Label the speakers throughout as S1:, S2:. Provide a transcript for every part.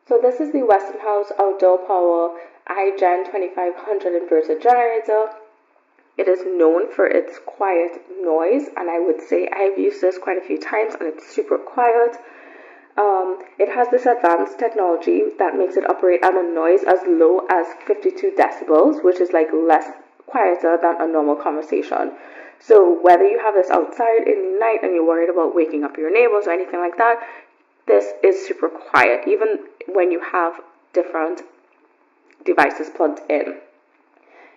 S1: So this is the Westinghouse Outdoor Power iGen 2500 inverter generator. It is known for its quiet noise, and I would say I've used this quite a few times and it's super quiet. It has this advanced technology that makes it operate at a noise as low as 52 decibels, which is like less quieter than a normal conversation. So whether you have this outside in the night and you're worried about waking up your neighbors or anything like that, this is super quiet, even when you have different devices plugged in.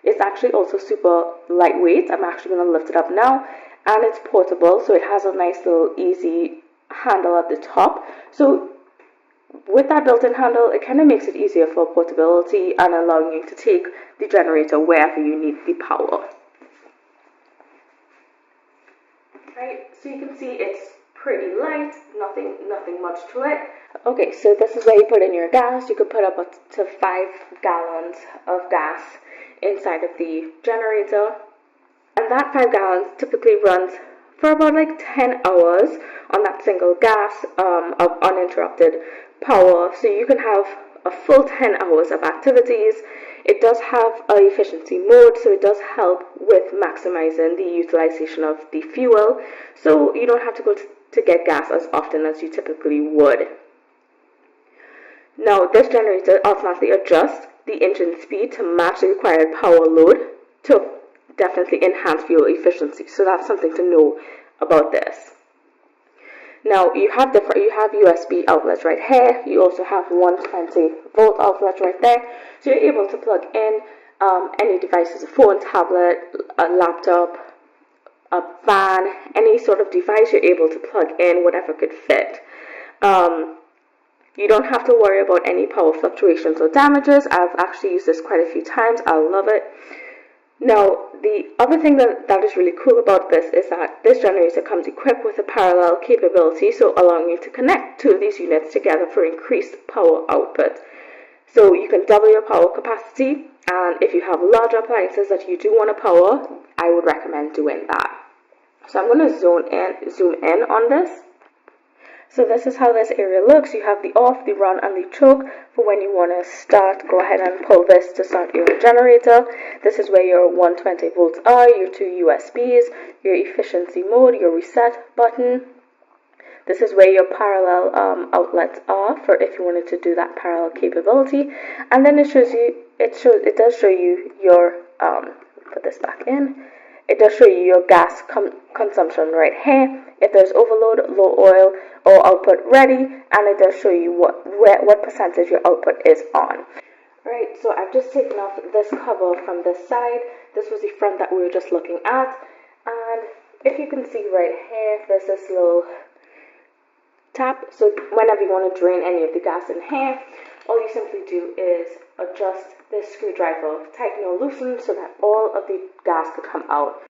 S1: It's actually also super lightweight. I'm actually going to lift it up now, and it's portable, so it has a nice little easy handle at the top. So with that built-in handle, it kind of makes it easier for portability and allowing you to take the generator wherever you need the power. Right, so you can see it's pretty light, nothing much to it. Okay, so this is where you put in your gas. You could put up to 5 gallons of gas inside of the generator, and that 5 gallons typically runs for about like 10 hours on that single gas of uninterrupted power. So you can have a full 10 hours of activities. It does have a efficiency mode, so it does help with maximizing the utilization of the fuel, so you don't have to go to get gas as often as you typically would. Now, this generator automatically adjusts the engine speed to match the required power load to definitely enhance fuel efficiency. So that's something to know about this. Now, you have USB outlets right here. You also have 120-volt outlets right there. So you're able to plug in any devices, a phone, tablet, a laptop, a fan, any sort of device you're able to plug in, whatever could fit. You don't have to worry about any power fluctuations or damages. I've actually used this quite a few times. I love it. Now, the other thing that is really cool about this is that this generator comes equipped with a parallel capability, so allowing you to connect two of these units together for increased power output. So you can double your power capacity, and if you have larger appliances that you do want to power, I would recommend doing that. So I'm going to zoom in on this. So this is how this area looks. You have the off, the run, and the choke. For when you want to start, go ahead and pull this to start your generator. This is where your 120 volts are, your 2 USBs, your efficiency mode, your reset button. This is where your parallel outlets are for if you wanted to do that parallel capability. And then it does show you your, put this back in. It does show you your gas consumption right here, if there's overload, low oil, or output ready, and it does show you what percentage your output is on. Right, so I've just taken off this cover from this side. This was the front that we were just looking at, and if you can see right here, there's this little tap. So whenever you want to drain any of the gas in here, all you simply do is adjust this screwdriver, tighten or loosen so that all of the gas could come out.